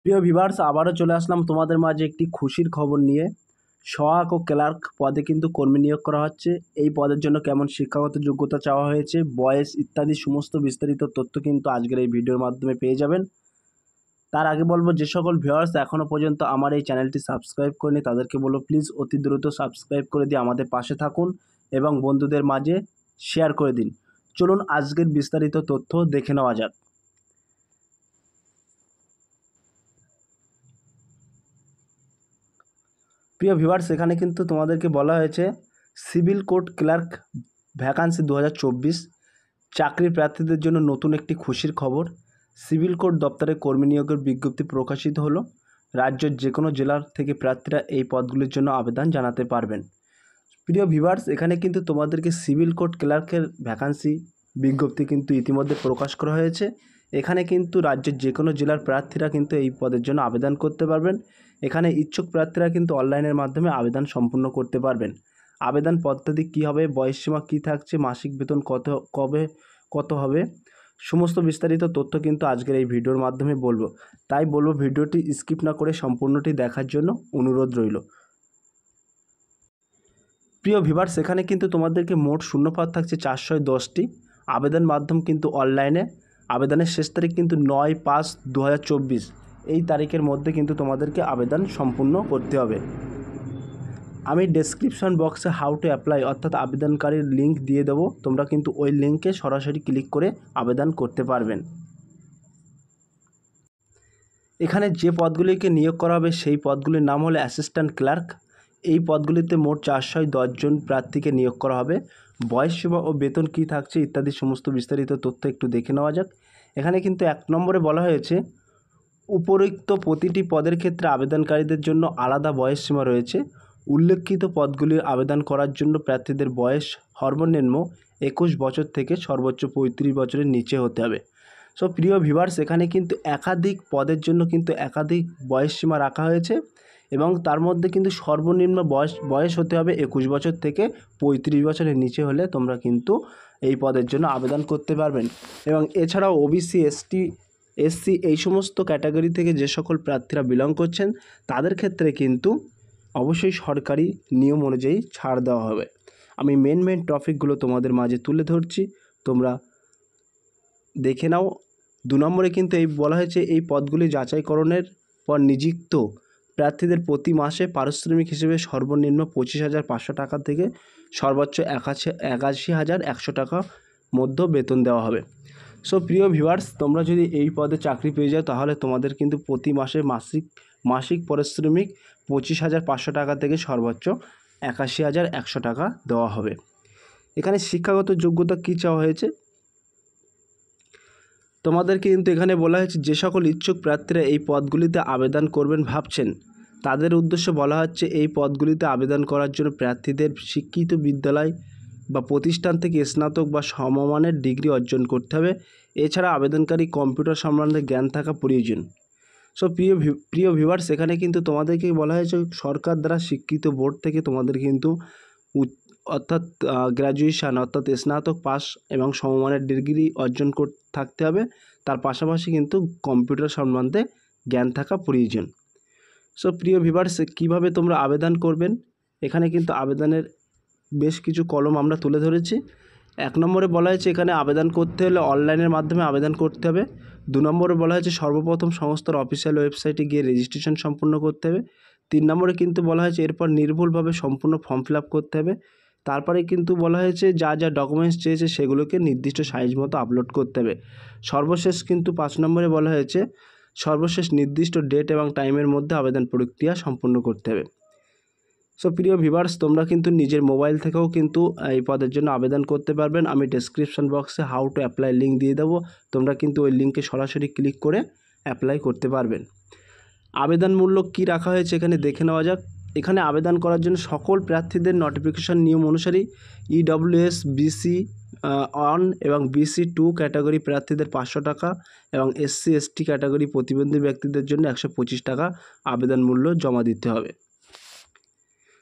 প্রিয় ভিউয়ার্স, আবারও চলে আসলাম তোমাদের মাঝে একটি খুশির খবর নিয়ে। সহায়ক ও ক্লার্ক পদে কিন্তু কর্মী নিয়োগ করা হচ্ছে। এই পদের জন্য কেমন শিক্ষাগত যোগ্যতা চাওয়া হয়েছে, বয়স ইত্যাদি সমস্ত বিস্তারিত তথ্য কিন্তু আজকের এই ভিডিওর মাধ্যমে পেয়ে যাবেন। তার আগে বলবো, যে সকল ভিউয়ার্স এখনও পর্যন্ত আমার এই চ্যানেলটি সাবস্ক্রাইব করেনি তাদেরকে বলবো প্লিজ অতি দ্রুত সাবস্ক্রাইব করে দিয়ে আমাদের পাশে থাকুন এবং বন্ধুদের মাঝে শেয়ার করে দিন। চলুন আজকের বিস্তারিত তথ্য দেখে নেওয়া যাক। প্রিয় ভিউয়ার্স, এখানে কিন্তু তোমাদেরকে বলা হয়েছে সিভিল কোর্ট ক্লার্ক ভ্যাকান্সি 2024 চাকরির প্রার্থীদের জন্য নতুন একটি খুশির খবর। সিভিল কোর্ট দপ্তরে কর্মী নিয়োগের বিজ্ঞপ্তি প্রকাশিত হলো। রাজ্যের যে কোনো জেলার থেকে প্রার্থীরা এই পদগুলির জন্য আবেদন জানাতে পারবেন। প্রিয় ভিউয়ার্স, এখানে কিন্তু তোমাদেরকে সিভিল কোর্ট ক্লার্কের ভ্যাকান্সি বিজ্ঞপ্তি কিন্তু ইতিমধ্যে প্রকাশ করা হয়েছে। এখানে কিন্তু রাজ্যের যে কোনো জেলার প্রার্থীরা কিন্তু এই পদের জন্য আবেদন করতে পারবেন। এখানে ইচ্ছুক প্রার্থীরা কিন্তু অনলাইনের মাধ্যমে আবেদন সম্পূর্ণ করতে পারবেন। আবেদন পদ্ধতি কী হবে, বয়সসীমা কী থাকছে, মাসিক বেতন কত হবে, সমস্ত বিস্তারিত তথ্য কিন্তু আজকের এই ভিডিওর মাধ্যমে বলবো। তাই বলবো ভিডিওটি স্কিপ না করে সম্পূর্ণটি দেখার জন্য অনুরোধ রইল। প্রিয় ভিউয়ার্স, এখানে কিন্তু তোমাদেরকে মোট শূন্যপদ থাকছে 410টি। আবেদন মাধ্যম কিন্তু অনলাইনে। আবেদনের শেষ তারিখ কিন্তু 9/5/2024। এই তারিখের মধ্যে কিন্তু তোমাদেরকে আবেদন সম্পূর্ণ করতে হবে। আমি ডেসক্রিপশন বক্সে হাউ টু অ্যাপ্লাই অর্থাৎ আবেদনকারীর লিঙ্ক দিয়ে দেবো। তোমরা কিন্তু ওই লিঙ্কে সরাসরি ক্লিক করে আবেদন করতে পারবেন। এখানে যে পদগুলিকে নিয়োগ করা হবে সেই পদগুলির নাম হলো অ্যাসিস্ট্যান্ট ক্লার্ক। এই পদগুলিতে মোট 410 জন প্রার্থীকে নিয়োগ করা হবে। বয়সসীমা ও বেতন কী থাকছে ইত্যাদি সমস্ত বিস্তারিত তথ্য একটু দেখে নেওয়া যাক। এখানে কিন্তু 1 নম্বরে বলা হয়েছে উপরিক্ত প্রতিটি পদের ক্ষেত্রে আবেদনকারীদের জন্য আলাদা বয়সসীমা রয়েছে। উল্লেখিত পদগুলির আবেদন করার জন্য প্রার্থীদের বয়স সর্বনিম্ন 21 বছর থেকে সর্বোচ্চ 35 বছরের নিচে হতে হবে। সো প্রিয় ভিউয়ার্স, এখানে কিন্তু একাধিক পদের জন্য কিন্তু একাধিক বয়সসীমা রাখা হয়েছে এবং তার মধ্যে কিন্তু সর্বনিম্ন বয়স হতে হবে 21 বছর থেকে 35 বছরের নিচে হলে তোমরা কিন্তু এই পদের জন্য আবেদন করতে পারবেন। এবং এছাড়াও ওবিসি, এসসি এই সমস্ত ক্যাটাগরি থেকে যে সকল প্রার্থীরা বিলং করছেন তাদের ক্ষেত্রে কিন্তু অবশ্যই সরকারি নিয়ম অনুযায়ী ছাড় দেওয়া হবে। আমি মেন টপিকগুলো তোমাদের মাঝে তুলে ধরছি, তোমরা দেখে নাও। 2 নম্বরে কিন্তু এই বলা হয়েছে এই পদগুলি যাচাইকরণের পর নিযুক্ত প্রার্থীদের প্রতি মাসে পারিশ্রমিক হিসেবে সর্বনিম্ন 25,500 টাকা থেকে সর্বোচ্চ 81,100 টাকা মধ্যে বেতন দেওয়া হবে। সো প্রিয় ভিউয়ার্স, তোমরা যদি এই পদে চাকরি পেয়ে যাও তাহলে তোমাদের কিন্তু প্রতি মাসে মাসিক পারিশ্রমিক 25,500 টাকা থেকে সর্বোচ্চ 81,100 টাকা দেওয়া হবে। এখানে শিক্ষাগত যোগ্যতা কী চাওয়া হয়েছে তোমাদেরকে কিন্তু এখানে বলা হয়েছে যে সকল ইচ্ছুক প্রার্থীরা এই পদগুলিতে আবেদন করবেন ভাবছেন তাদের উদ্দেশ্যে বলা হচ্ছে এই পদগুলিতে আবেদন করার জন্য প্রার্থীদের শিক্ষিত বিদ্যালয় বা প্রতিষ্ঠান থেকে স্নাতক বা সমমানের ডিগ্রি অর্জন করতে হবে। এছাড়া আবেদনকারী কম্পিউটার সম্বন্ধে জ্ঞান থাকা প্রয়োজন। সো প্রিয় ভিউয়ার্স, এখানে কিন্তু তোমাদেরকে বলা হয়েছে সরকার দ্বারা স্বীকৃত বোর্ড থেকে তোমাদের কিন্তু অর্থাৎ গ্র্যাজুয়েশান অর্থাৎ স্নাতক পাস এবং সমমানের ডিগ্রি অর্জন থাকতে হবে। তার পাশাপাশি কিন্তু কম্পিউটার সম্বন্ধে জ্ঞান থাকা প্রয়োজন। সো প্রিয় ভিউয়ার্স, কীভাবে তোমরা আবেদন করবেন, এখানে কিন্তু আবেদনের বেশ কিছু কলম আমরা তুলে ধরেছি। 1 নম্বরে বলা হয়েছে এখানে আবেদন করতে হলে অনলাইনের মাধ্যমে আবেদন করতে হবে। 2 নম্বরে বলা হয়েছে সর্বপ্রথম সংস্থার অফিসিয়াল ওয়েবসাইটে গিয়ে রেজিস্ট্রেশন সম্পূর্ণ করতে হবে। 3 নম্বরে কিন্তু বলা হয়েছে এরপর নির্ভুলভাবে সম্পূর্ণ ফর্ম ফিল আপ করতে হবে। তারপরে কিন্তু বলা হয়েছে যা ডকুমেন্টস চেয়েছে সেগুলোকে নির্দিষ্ট সাইজ মতো আপলোড করতে হবে। সর্বশেষ কিন্তু 5 নম্বরে বলা হয়েছে সর্বশেষ নির্দিষ্ট ডেট এবং টাইমের মধ্যে আবেদন প্রক্রিয়া সম্পূর্ণ করতে হবে। সো প্রিয় ভিউয়ার্স, তোমরা কিন্তু নিজের মোবাইল থেকেও কিন্তু এই পদের জন্য আবেদন করতে পারবেন। আমি ডেসক্রিপশন বক্সে হাউ টু অ্যাপ্লাই লিঙ্ক দিয়ে দেবো, তোমরা কিন্তু ওই লিঙ্কে সরাসরি ক্লিক করে অ্যাপ্লাই করতে পারবেন। আবেদন মূল্য কী রাখা হয়েছে এখানে দেখে নেওয়া যাক। এখানে আবেদন করার জন্য সকল প্রার্থীদের নোটিফিকেশন নিয়ম অনুসারে ইডব্লিউএস BC 1 এবং BC 2 ক্যাটাগরি প্রার্থীদের 500 টাকা এবং SC ST ক্যাটাগরি প্রতিবন্ধী ব্যক্তিদের জন্য 125 টাকা আবেদন মূল্য জমা দিতে হবে।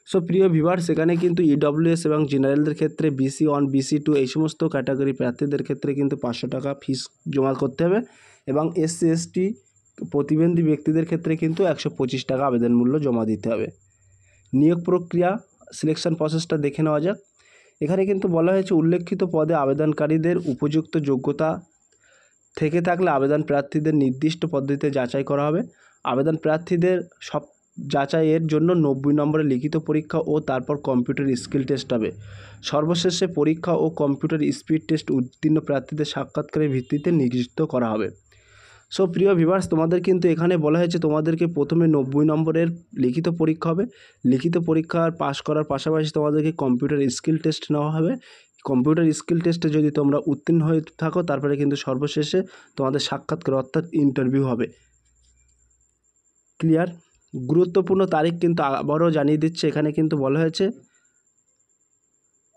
সো প্রিয় ভিউয়ার্স, এখানে কিন্তু ইডব্লিউএস এবং জেনারেলদের ক্ষেত্রে BC 1 BC 2 এই সমস্ত ক্যাটাগরি প্রার্থীদের ক্ষেত্রে কিন্তু 500 টাকা ফিস জমা করতে হবে এবং SC ST প্রতিবন্ধী ব্যক্তিদের ক্ষেত্রে কিন্তু 125 টাকা আবেদন মূল্য জমা দিতে হবে। নিয়োগ প্রক্রিয়া সিলেকশন প্রসেসটা দেখে নেওয়া যাক। এখানে কিন্তু বলা হয়েছে উল্লেখিত পদে আবেদনকারীদের উপযুক্ত যোগ্যতা থেকে থাকলে আবেদন প্রার্থীদের নির্দিষ্ট পদ্ধতিতে যাচাই করা হবে। আবেদন প্রার্থীদের সব যাচাইয়ের জন্য 90 নম্বরের লিখিত পরীক্ষা ও তারপর কম্পিউটার স্কিল টেস্ট হবে। সর্বশেষে পরীক্ষা ও কম্পিউটার স্পিড টেস্ট উত্তীর্ণ প্রার্থীদের সাক্ষাৎকারের ভিত্তিতে নিযুক্ত করা হবে। সো প্রিয় ভিউয়ার্স, তোমাদের কিন্তু এখানে বলা হয়েছে তোমাদেরকে প্রথমে 90 নম্বরের লিখিত পরীক্ষা হবে। লিখিত পরীক্ষার পাস করার পাশাপাশি তোমাদেরকে কম্পিউটার স্কিল টেস্ট নেওয়া হবে। কম্পিউটার স্কিল টেস্টে যদি তোমরা উত্তীর্ণ হয়ে থাকো তারপরে কিন্তু সর্বশেষে তোমাদের সাক্ষাৎকার অর্থাৎ ইন্টারভিউ হবে। ক্লিয়ার? গুরুত্বপূর্ণ তারিখ কিন্তু আবারও জানিয়ে দিচ্ছে। এখানে কিন্তু বলা হয়েছে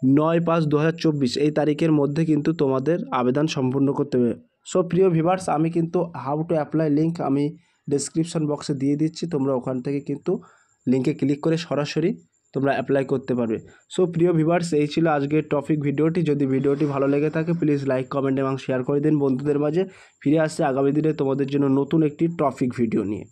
9/5/2024 এই তারিখের মধ্যে কিন্তু তোমাদের আবেদন সম্পূর্ণ করতে হবে। সো প্রিয় ভিউয়ার্স, আমি কিন্তু হাউ টু অ্যাপ্লাই লিঙ্ক আমি ডেসক্রিপশন বক্সে দিয়ে দিচ্ছি। তোমরা ওখান থেকে কিন্তু লিঙ্কে ক্লিক করে সরাসরি তোমরা অ্যাপ্লাই করতে পারবে। সো প্রিয় ভিউয়ার্স, এই ছিল আজকের টপিক ভিডিওটি। যদি ভিডিওটি ভালো লেগে থাকে প্লিজ লাইক, কমেন্ট এবং শেয়ার করে দিন বন্ধুদের মাঝে। ফিরে আসছে আগামী দিনে তোমাদের জন্য নতুন একটি টপিক ভিডিও নিয়ে।